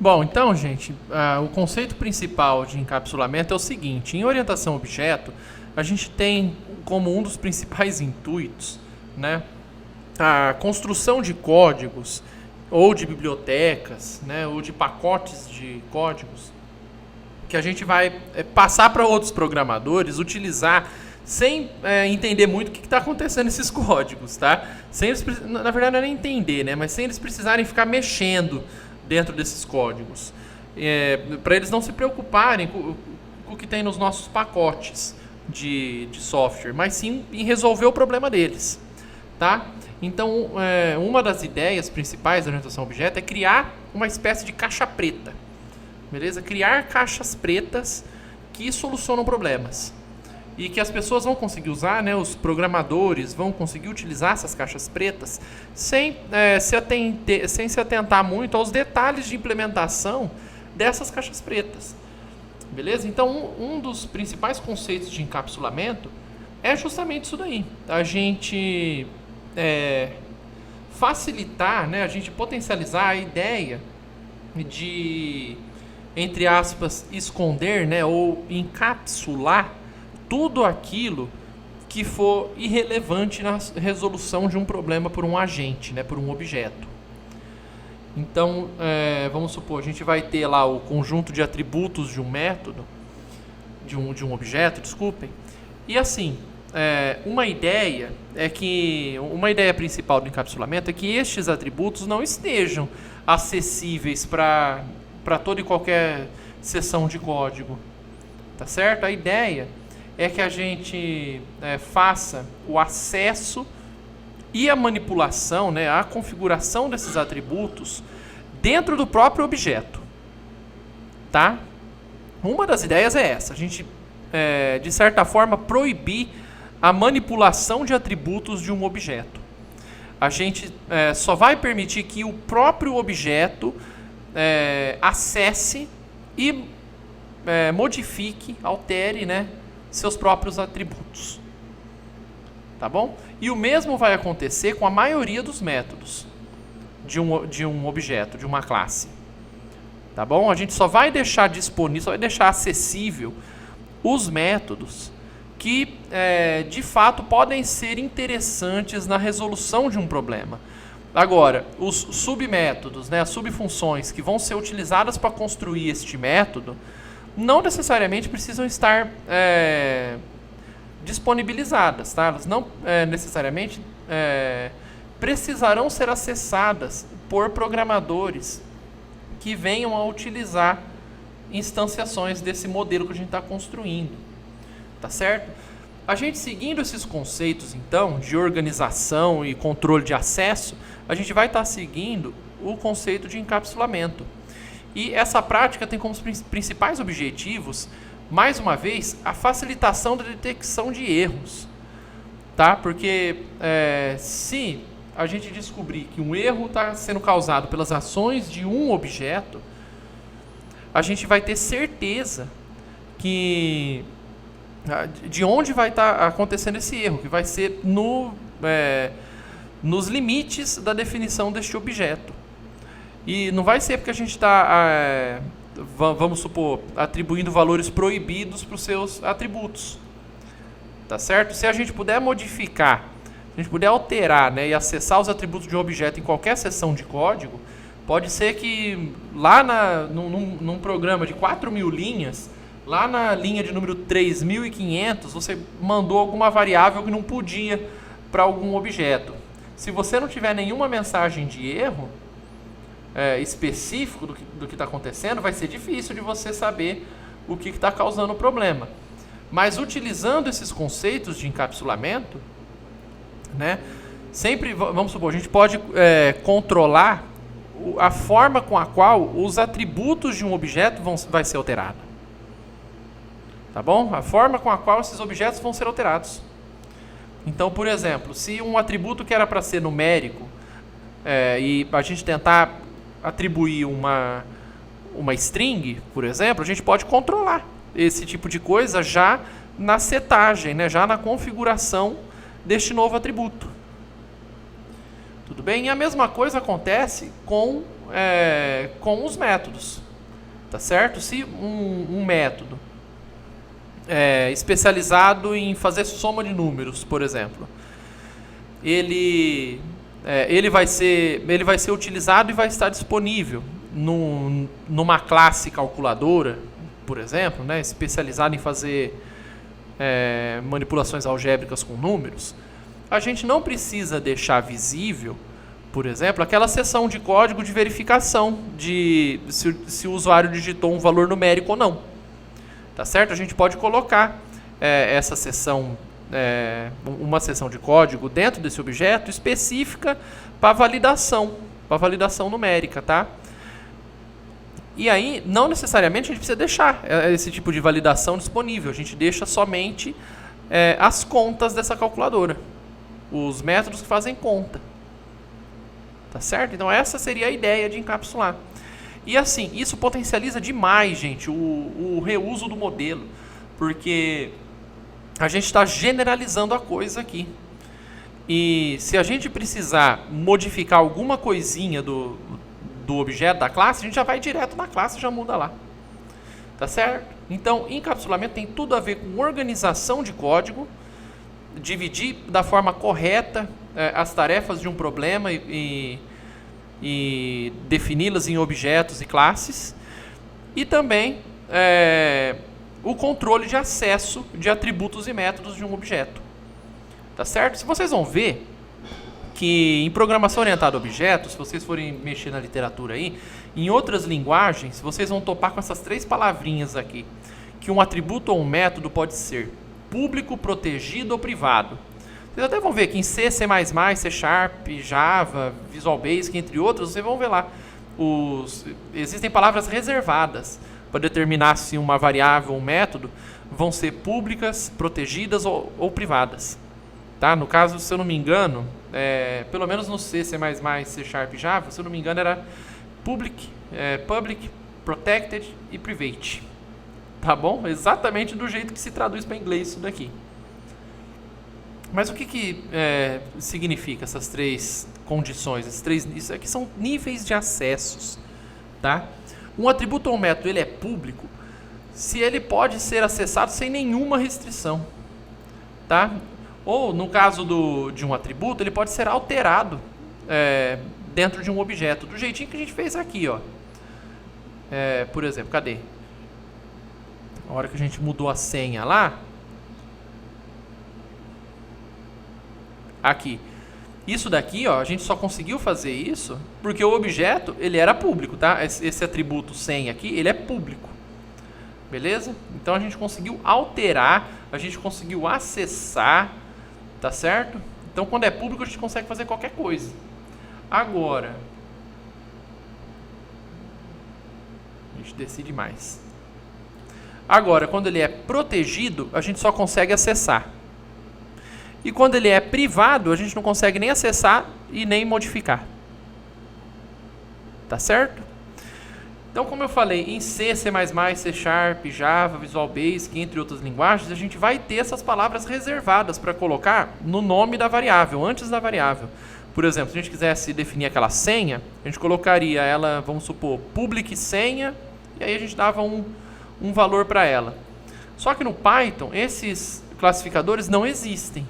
Bom, então, gente, o conceito principal de encapsulamento é o seguinte: em orientação a objeto, a gente tem como um dos principais intuitos, né, a construção de códigos ou de bibliotecas, né, ou de pacotes de códigos que a gente vai passar para outros programadores utilizar sem entender muito o que está acontecendo nesses códigos, tá? Sem eles, na verdade não é nem entender, né? Mas sem eles precisarem ficar mexendo dentro desses códigos. Para eles não se preocuparem com o que tem nos nossos pacotes de software, mas sim em resolver o problema deles, tá? Então, uma das ideias principais da orientação a objeto é criar uma espécie de caixa preta, beleza? Criar caixas pretas que solucionam problemas e que as pessoas vão conseguir usar, né? Os programadores vão conseguir utilizar essas caixas pretas sem se atentar muito aos detalhes de implementação dessas caixas pretas, beleza? Então, um dos principais conceitos de encapsulamento é justamente isso daí. A gente facilitar, né? A gente potencializar a ideia de, entre aspas, esconder, né? Ou encapsular tudo aquilo que for irrelevante na resolução de um problema por um agente, né? Por um objeto. Então, vamos supor, a gente vai ter lá o conjunto de atributos de um método, de um objeto, desculpem, e assim, uma ideia principal do encapsulamento é que estes atributos não estejam acessíveis para toda e qualquer seção de código, tá certo? A ideia é que a gente faça o acesso e a manipulação, né, a configuração desses atributos dentro do próprio objeto, tá? Uma das ideias é essa, a gente, de certa forma, proibir a manipulação de atributos de um objeto. A gente só vai permitir que o próprio objeto acesse e modifique, altere, né, seus próprios atributos. Tá bom? E o mesmo vai acontecer com a maioria dos métodos de um objeto, de uma classe. Tá bom? A gente só vai deixar disponível, só vai deixar acessível os métodos que de fato podem ser interessantes na resolução de um problema. Agora, os submétodos, né, as subfunções que vão ser utilizadas para construir este método, não necessariamente precisam estar disponibilizadas, tá? Elas não necessariamente precisarão ser acessadas por programadores que venham a utilizar instanciações desse modelo que a gente está construindo, tá certo? A gente seguindo esses conceitos, então, de organização e controle de acesso, a gente vai estar seguindo o conceito de encapsulamento. E essa prática tem como principais objetivos, mais uma vez, a facilitação da detecção de erros, tá? Porque se a gente descobrir que um erro está sendo causado pelas ações de um objeto, a gente vai ter certeza que de onde vai estar acontecendo esse erro, que vai ser nos limites da definição deste objeto. E não vai ser porque a gente está, vamos supor, atribuindo valores proibidos para os seus atributos. Tá certo? Se a gente puder modificar, se a gente puder alterar, né, e acessar os atributos de um objeto em qualquer seção de código, pode ser que lá num programa de 4.000 linhas, lá na linha de número 3.500, você mandou alguma variável que não podia para algum objeto. Se você não tiver nenhuma mensagem de erro específico do que está acontecendo, vai ser difícil de você saber o que está causando o problema. Mas utilizando esses conceitos de encapsulamento, né, sempre, vamos supor, a gente pode controlar a forma com a qual os atributos de um objeto vai ser alterado. Tá bom? A forma com a qual esses objetos vão ser alterados. Então, por exemplo, se um atributo que era para ser numérico e a gente tentar atribuir uma string, por exemplo, a gente pode controlar esse tipo de coisa já na setagem, né? Já na configuração deste novo atributo. Tudo bem? E a mesma coisa acontece com com os métodos, tá certo? Se um método especializado em fazer soma de números, por exemplo, ele vai ser utilizado e vai estar disponível numa classe calculadora, por exemplo, né, especializada em fazer manipulações algébricas com números, a gente não precisa deixar visível, por exemplo, aquela seção de código de verificação de se o usuário digitou um valor numérico ou não. Tá certo? A gente pode colocar essa seção, uma seção de código dentro desse objeto específica para validação numérica, tá? E aí, não necessariamente a gente precisa deixar esse tipo de validação disponível. A gente deixa somente as contas dessa calculadora, os métodos que fazem conta. Tá certo? Então essa seria a ideia de encapsular. E assim, isso potencializa demais, gente, o reuso do modelo, porque a gente está generalizando a coisa aqui. E se a gente precisar modificar alguma coisinha do objeto da classe, a gente já vai direto na classe e já muda lá. Tá certo? Então, encapsulamento tem tudo a ver com organização de código, dividir da forma correta as tarefas de um problema e defini-las em objetos e classes, e também o controle de acesso de atributos e métodos de um objeto. Tá certo? Se vocês vão ver que em programação orientada a objetos, se vocês forem mexer na literatura aí, em outras linguagens, vocês vão topar com essas 3 palavrinhas aqui, que um atributo ou um método pode ser público, protegido ou privado. Vocês até vão ver que em C, C++, C Sharp, Java, Visual Basic, entre outros, vocês vão ver lá. Existem palavras reservadas para determinar se uma variável ou um método vão ser públicas, protegidas ou privadas. Tá? No caso, se eu não me engano, pelo menos no C, C++, C Sharp, Java, se eu não me engano era public, protected e private. Tá bom? Exatamente do jeito que se traduz para inglês isso daqui. Mas o que significa essas 3 condições? Isso aqui são níveis de acessos. Tá? Um atributo ou um método ele é público se ele pode ser acessado sem nenhuma restrição. Tá? Ou, no caso de um atributo, ele pode ser alterado dentro de um objeto, do jeitinho que a gente fez aqui. Ó. Por exemplo, cadê? A hora que a gente mudou a senha lá, aqui. Isso daqui, ó, a gente só conseguiu fazer isso porque o objeto ele era público, tá? Esse atributo senha aqui, ele é público. Beleza? Então a gente conseguiu alterar, a gente conseguiu acessar, tá certo? Então quando é público a gente consegue fazer qualquer coisa. Agora, a gente decide mais. Agora, quando ele é protegido, a gente só consegue acessar. E quando ele é privado, a gente não consegue nem acessar e nem modificar. Tá certo? Então, como eu falei, em C, C++, C Sharp, Java, Visual Basic, entre outras linguagens, a gente vai ter essas palavras reservadas para colocar no nome da variável, antes da variável. Por exemplo, se a gente quisesse definir aquela senha, a gente colocaria ela, vamos supor, public senha, e aí a gente dava um valor para ela. Só que no Python, esses classificadores não existem.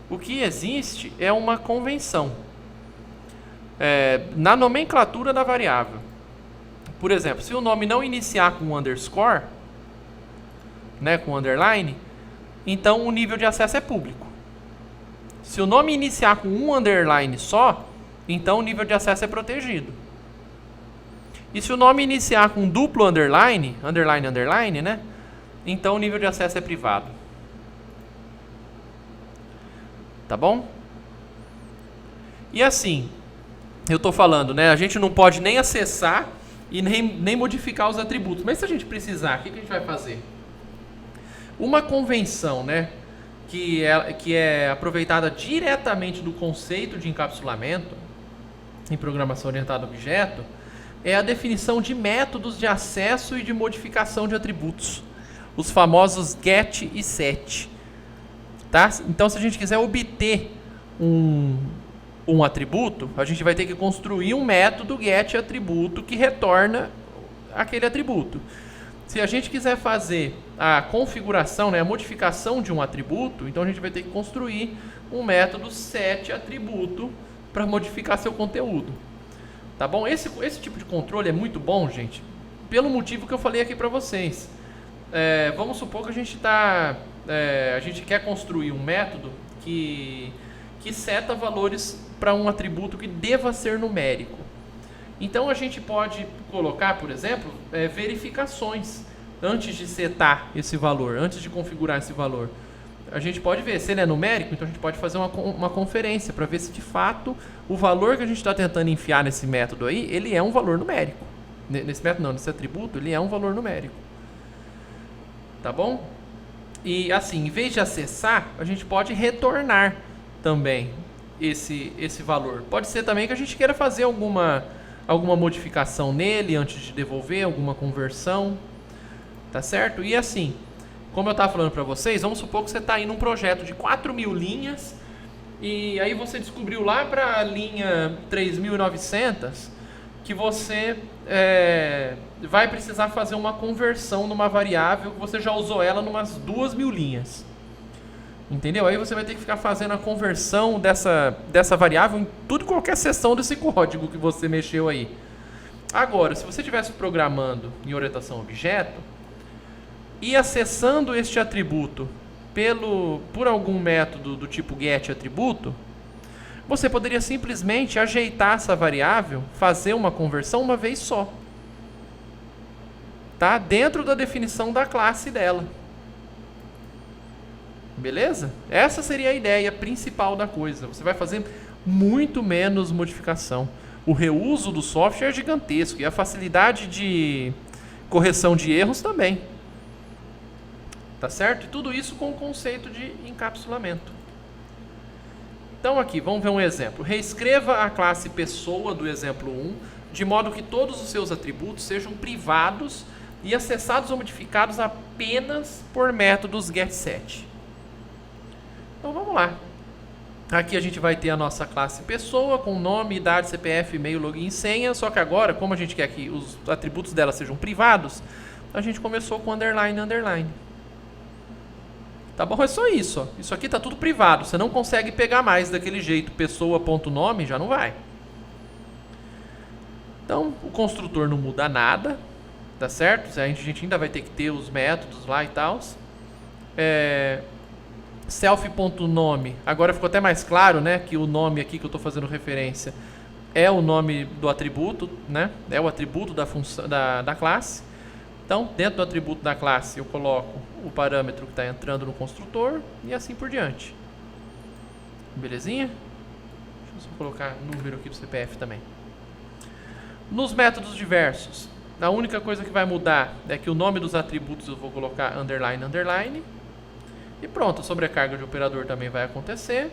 O que existe é uma convenção na nomenclatura da variável. Por exemplo, se o nome não iniciar com underscore, né, com underline, então o nível de acesso é público. Se o nome iniciar com um underline só, então o nível de acesso é protegido. E se o nome iniciar com duplo underline, underline, né, então o nível de acesso é privado. Tá bom? E assim, eu estou falando, né? A gente não pode nem acessar e nem modificar os atributos. Mas se a gente precisar, o que a gente vai fazer? Uma convenção, né? Que é aproveitada diretamente do conceito de encapsulamento em programação orientada a objeto é a definição de métodos de acesso e de modificação de atributos. Os famosos get e set. Tá? Então, se a gente quiser obter um atributo, a gente vai ter que construir um método getAtributo que retorna aquele atributo. Se a gente quiser fazer a configuração, né, a modificação de um atributo, então a gente vai ter que construir um método setAtributo para modificar seu conteúdo. Tá bom? Esse tipo de controle é muito bom, gente, pelo motivo que eu falei aqui para vocês. Vamos supor que a gente quer construir um método que seta valores para um atributo que deva ser numérico. Então a gente pode colocar, por exemplo, verificações antes de setar esse valor, antes de configurar esse valor. A gente pode ver se ele é numérico, então a gente pode fazer uma conferência para ver se de fato o valor que a gente está tentando enfiar nesse método aí, ele é um valor numérico. Nesse método não, nesse atributo, ele é um valor numérico. Tá bom? E assim, em vez de acessar, a gente pode retornar também esse valor. Pode ser também que a gente queira fazer alguma modificação nele antes de devolver, alguma conversão, tá certo? E assim, como eu estava falando para vocês, vamos supor que você está aí num projeto de 4.000 linhas e aí você descobriu lá para a linha 3.900 que você vai precisar fazer uma conversão numa variável que você já usou ela numas 2.000 linhas. Entendeu? Aí você vai ter que ficar fazendo a conversão dessa variável em tudo qualquer seção desse código que você mexeu aí. Agora, se você estivesse programando em orientação a objeto e acessando este atributo por algum método do tipo getAtributo, você poderia simplesmente ajeitar essa variável, fazer uma conversão uma vez só. Tá? Dentro da definição da classe dela. Beleza? Essa seria a ideia principal da coisa. Você vai fazer muito menos modificação. O reuso do software é gigantesco e a facilidade de correção de erros também. Tá certo? E tudo isso com o conceito de encapsulamento. Então aqui, vamos ver um exemplo. Reescreva a classe pessoa do exemplo 1, de modo que todos os seus atributos sejam privados e acessados ou modificados apenas por métodos getSet. Então vamos lá. Aqui a gente vai ter a nossa classe pessoa com nome, idade, CPF, e-mail, login e senha. Só que agora, como a gente quer que os atributos dela sejam privados, a gente começou com underline, underline. Tá bom? É só isso. Ó. Isso aqui tá tudo privado. Você não consegue pegar mais daquele jeito. Pessoa.nome já não vai. Então o construtor não muda nada. Tá certo? A gente ainda vai ter que ter os métodos lá e tal. Self.nome, agora ficou até mais claro, né, que o nome aqui que eu estou fazendo referência é o nome do atributo, né, é o atributo da função da classe. Então, dentro do atributo da classe, eu coloco o parâmetro que está entrando no construtor e assim por diante. Belezinha? Deixa eu só colocar número aqui do CPF também. Nos métodos diversos, a única coisa que vai mudar é que o nome dos atributos eu vou colocar underline, underline. E pronto, a sobrecarga de operador também vai acontecer.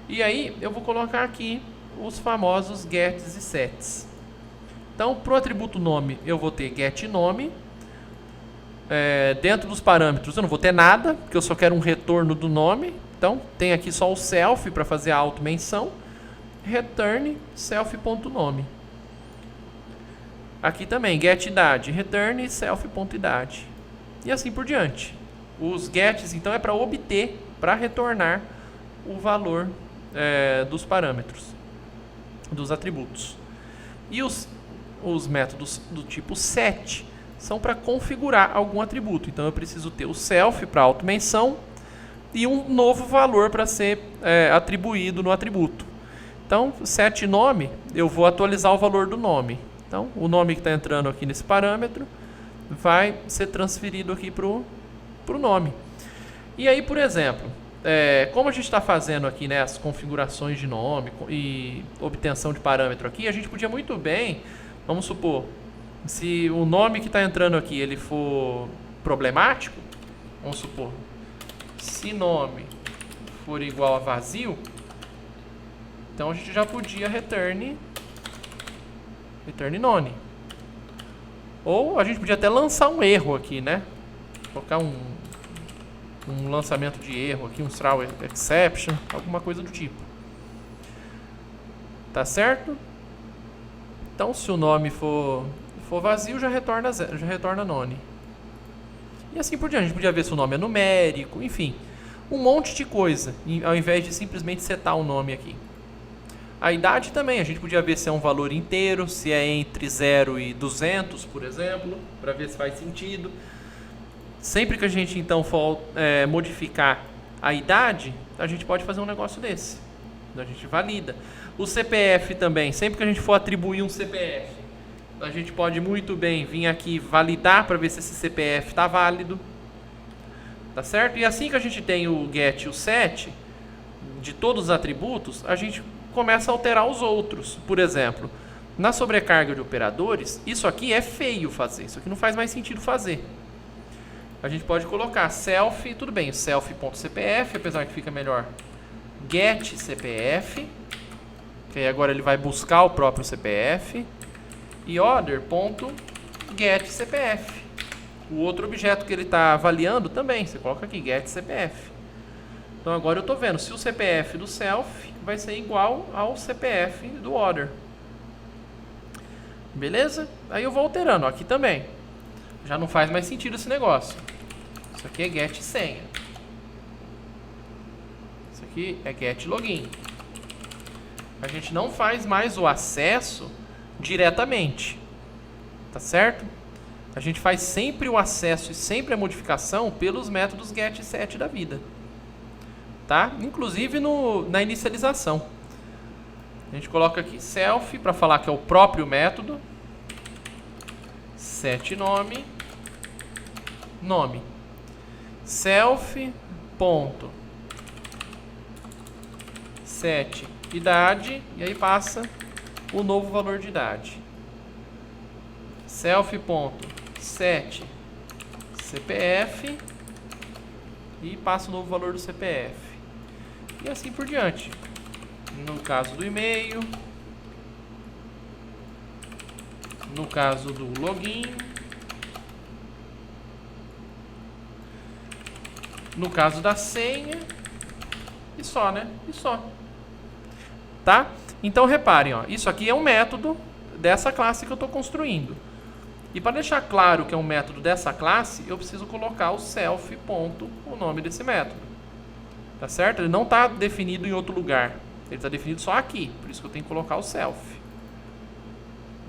E aí eu vou colocar aqui os famosos gets e sets. Então, para o atributo nome, eu vou ter getNome. Dentro dos parâmetros eu não vou ter nada, porque eu só quero um retorno do nome. Então, tem aqui só o self para fazer a auto-menção. Return self.nome. Aqui também, getIdade, return self.idade. E assim por diante. Os gets, então, é para obter, para retornar o valor dos parâmetros, dos atributos. E os métodos do tipo set são para configurar algum atributo. Então, eu preciso ter o self para auto-menção e um novo valor para ser atribuído no atributo. Então, set nome, eu vou atualizar o valor do nome. Então, o nome que está entrando aqui nesse parâmetro vai ser transferido aqui para o nome. E aí, por exemplo, como a gente está fazendo aqui, né, as configurações de nome e obtenção de parâmetro aqui, a gente podia muito bem, vamos supor, se o nome que está entrando aqui ele for problemático, vamos supor, se nome for igual a vazio, então a gente já podia return none. Ou a gente podia até lançar um erro aqui, né? Colocar um lançamento de erro aqui, um throw exception, alguma coisa do tipo. Tá certo? Então, se o nome for vazio, já retorna zero, já retorna none. E assim por diante. A gente podia ver se o nome é numérico, enfim. Um monte de coisa, ao invés de simplesmente setar um nome aqui. A idade também, a gente podia ver se é um valor inteiro, se é entre 0 e 200, por exemplo, para ver se faz sentido. Sempre que a gente então for modificar a idade, a gente pode fazer um negócio desse. A gente valida. O CPF também, sempre que a gente for atribuir um CPF, a gente pode muito bem vir aqui validar para ver se esse CPF está válido. Tá certo? E assim que a gente tem o get e o set de todos os atributos, a gente começa a alterar os outros. Por exemplo, na sobrecarga de operadores, isso aqui é feio fazer, isso aqui não faz mais sentido fazer. A gente pode colocar self, tudo bem, self.cpf, apesar que fica melhor get CPF, que aí agora ele vai buscar o próprio CPF, e order.get CPF. O outro objeto que ele está avaliando também, você coloca aqui get CPF. Então agora eu estou vendo se o CPF do self vai ser igual ao CPF do order. Beleza? Aí eu vou alterando, ó, aqui também. Já não faz mais sentido esse negócio. Isso aqui é get senha. Isso aqui é get login. A gente não faz mais o acesso diretamente. Tá certo? A gente faz sempre o acesso e sempre a modificação pelos métodos get e set da vida. Tá? Inclusive na inicialização. A gente coloca aqui self para falar que é o próprio método. Set nome. Nome. Self ponto set idade, e aí passa o novo valor de idade. Self ponto set CPF e passa o novo valor do CPF. E assim por diante. No caso do e-mail, no caso do login, no caso da senha, e só, né? E só. Tá? Então reparem, ó, isso aqui é um método dessa classe que eu estou construindo. E para deixar claro que é um método dessa classe, eu preciso colocar o self ponto, o nome desse método. Tá certo? Ele não está definido em outro lugar. Ele está definido só aqui. Por isso que eu tenho que colocar o self.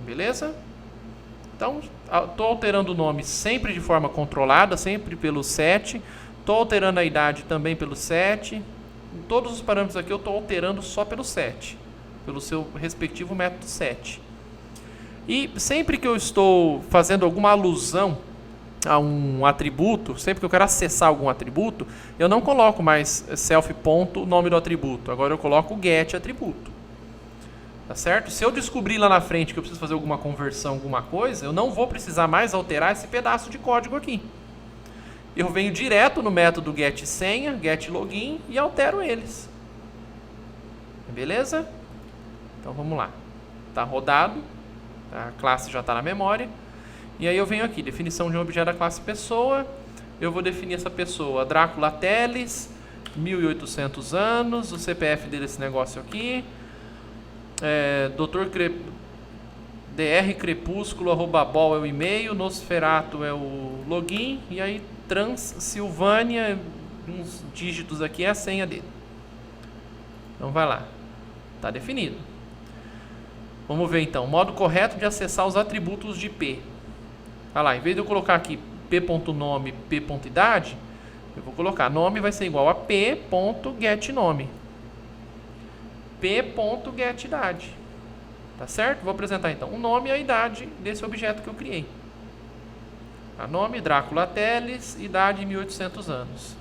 Beleza? Então, estou alterando o nome sempre de forma controlada, sempre pelo set. Estou alterando a idade também pelo set. Em todos os parâmetros aqui eu estou alterando só pelo set. Pelo seu respectivo método set. E sempre que eu estou fazendo alguma alusão a um atributo, sempre que eu quero acessar algum atributo, eu não coloco mais self ponto nome do atributo. Agora eu coloco o get atributo. Tá certo? Se eu descobrir lá na frente que eu preciso fazer alguma conversão, alguma coisa, eu não vou precisar mais alterar esse pedaço de código aqui. Eu venho direto no método get senha, get login e altero eles. Beleza? Então vamos lá. Está rodado. A classe já está na memória. E aí eu venho aqui, definição de um objeto da classe pessoa. Eu vou definir essa pessoa, Drácula Teles, 1800 anos, o CPF dele é esse negócio aqui. Dr Crepúsculo, @bol é o e-mail, Nosferato é o login, e aí Transilvânia, uns dígitos aqui é a senha dele. Então vai lá, está definido. Vamos ver então, modo correto de acessar os atributos de P. Olha lá, em vez de eu colocar aqui p.nome, p.idade, eu vou colocar nome vai ser igual a p.getNome. p.getIdade. Tá certo? Vou apresentar então o nome e a idade desse objeto que eu criei. A nome, Drácula Teles, idade 1800 anos.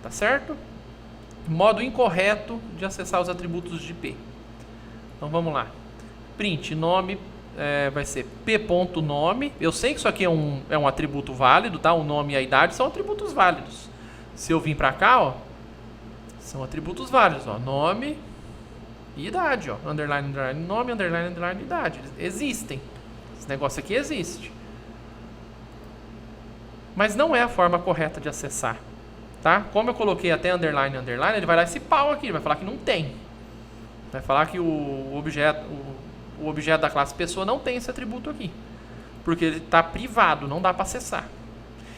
Tá certo? Modo incorreto de acessar os atributos de P. Então vamos lá. Print nome vai ser p.nome. Eu sei que isso aqui é um atributo válido, tá? O nome e a idade são atributos válidos. Se eu vim para cá, ó, são atributos válidos, ó, nome e idade, ó, underline, underline, nome, underline, underline, idade. Eles existem. Esse negócio aqui existe. Mas não é a forma correta de acessar, tá? Como eu coloquei até underline, underline, ele vai dar esse pau aqui, ele vai falar que não tem. Vai falar que o objeto da classe pessoa não tem esse atributo aqui, porque ele está privado, não dá para acessar.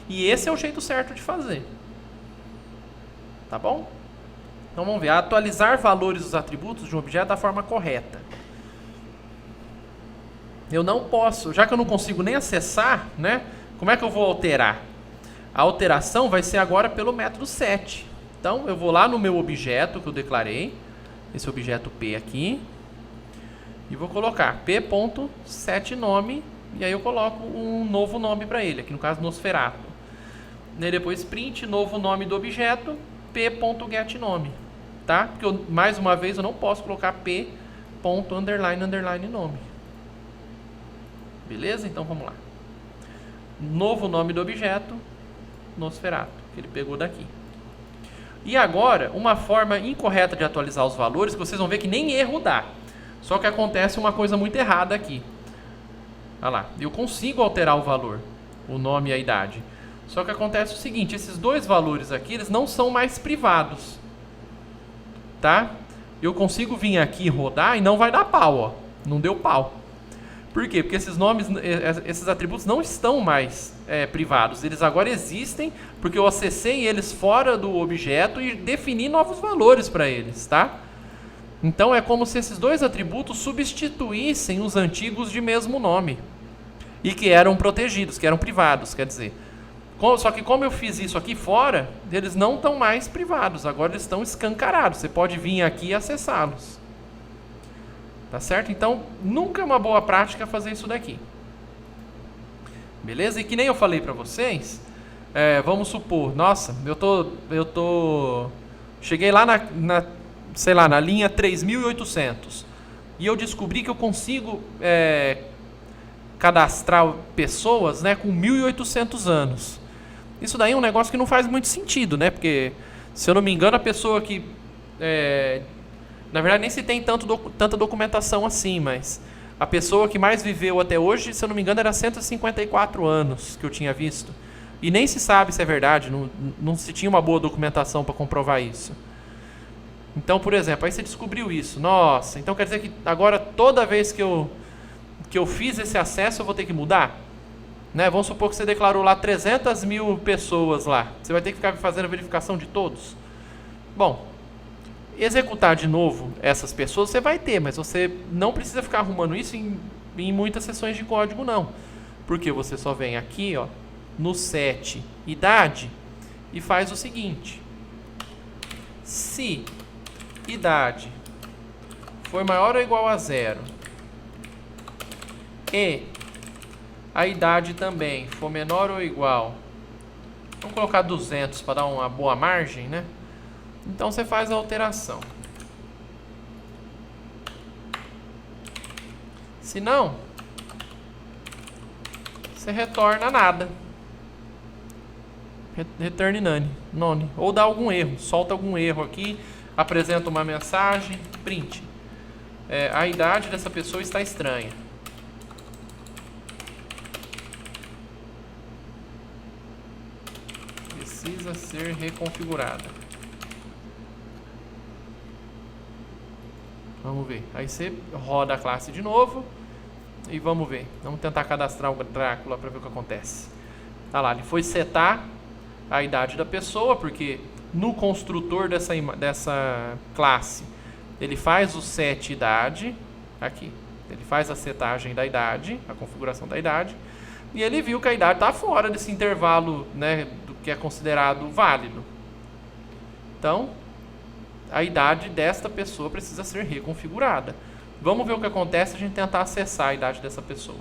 E esse é o jeito certo de fazer. Tá bom? Então vamos ver. Atualizar valores dos atributos de um objeto da forma correta. Eu não posso, já que eu não consigo nem acessar, né? Como é que eu vou alterar? A alteração vai ser agora pelo método set. Então eu vou lá no meu objeto que eu declarei, esse objeto P aqui, e vou colocar p.setNome, e aí eu coloco um novo nome para ele, aqui no caso Nosferatu. E depois print novo nome do objeto, p.getNome, tá? Porque mais uma vez eu não posso colocar p.__nome. Beleza? Então vamos lá. Novo nome do objeto, Nosferatu, que ele pegou daqui. E agora, uma forma incorreta de atualizar os valores, que vocês vão ver que nem erro dá. Só que acontece uma coisa muito errada aqui. Olha lá, eu consigo alterar o valor, o nome e a idade. Só que acontece o seguinte, esses dois valores aqui, eles não são mais privados. Tá? Eu consigo vir aqui e rodar e não vai dar pau, ó. Não deu pau. Por quê? Porque esses nomes, esses atributos não estão mais privados. Eles agora existem porque eu acessei eles fora do objeto e defini novos valores para eles, tá? Então é como se esses dois atributos substituíssem os antigos de mesmo nome e que eram protegidos, que eram privados, quer dizer. Só que como eu fiz isso aqui fora, eles não estão mais privados, agora eles estão escancarados. Você pode vir aqui e acessá-los. Tá certo? Então, nunca é uma boa prática fazer isso daqui. Beleza? E que nem eu falei para vocês, vamos supor, nossa, cheguei lá sei lá, na linha 3.800 e eu descobri que eu consigo cadastrar pessoas, né, com 1.800 anos. Isso daí é um negócio que não faz muito sentido, né? Porque, se eu não me engano, a pessoa que... na verdade, nem se tem tanta documentação assim, mas a pessoa que mais viveu até hoje, se eu não me engano, era 154 anos que eu tinha visto. E nem se sabe se é verdade, não se tinha uma boa documentação para comprovar isso. Então, por exemplo, aí você descobriu isso. Nossa, então quer dizer que agora toda vez que eu fiz esse acesso eu vou ter que mudar? Né? Vamos supor que você declarou lá 300 mil pessoas lá. Você vai ter que ficar fazendo a verificação de todos? Bom, executar de novo essas pessoas você vai ter, mas você não precisa ficar arrumando isso em muitas sessões de código não. Porque você só vem aqui, ó, no set idade e faz o seguinte. Se idade for maior ou igual a 0 e a idade também for menor ou igual, vamos colocar 200 para dar uma boa margem, né? Então você faz a alteração. Se não, você retorna nada. Return none. Ou dá algum erro, solta algum erro aqui, apresenta uma mensagem, print. A idade dessa pessoa está estranha. Precisa ser reconfigurada. Vamos ver. Aí você roda a classe de novo e vamos ver. Vamos tentar cadastrar o Drácula para ver o que acontece. Tá lá, ele foi setar a idade da pessoa, porque no construtor dessa classe ele faz o set idade aqui. Ele faz a setagem da idade, a configuração da idade, e ele viu que a idade está fora desse intervalo, né, do que é considerado válido. Então, a idade desta pessoa precisa ser reconfigurada. Vamos ver o que acontece se a gente tentar acessar a idade dessa pessoa.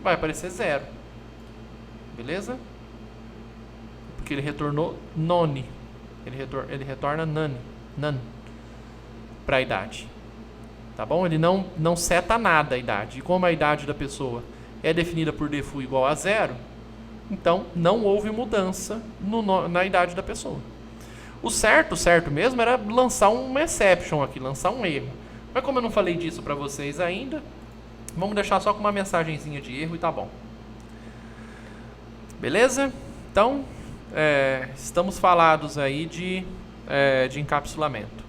Vai aparecer 0. Beleza? Porque ele retornou none. Ele retorna none para a idade. Tá bom? Ele não seta nada a idade. E como a idade da pessoa é definida por default igual a 0, então não houve mudança na idade da pessoa. O certo mesmo era lançar uma exception aqui, lançar um erro. Mas como eu não falei disso para vocês ainda, vamos deixar só com uma mensagenzinha de erro e tá bom. Beleza? Então, estamos falados aí de encapsulamento.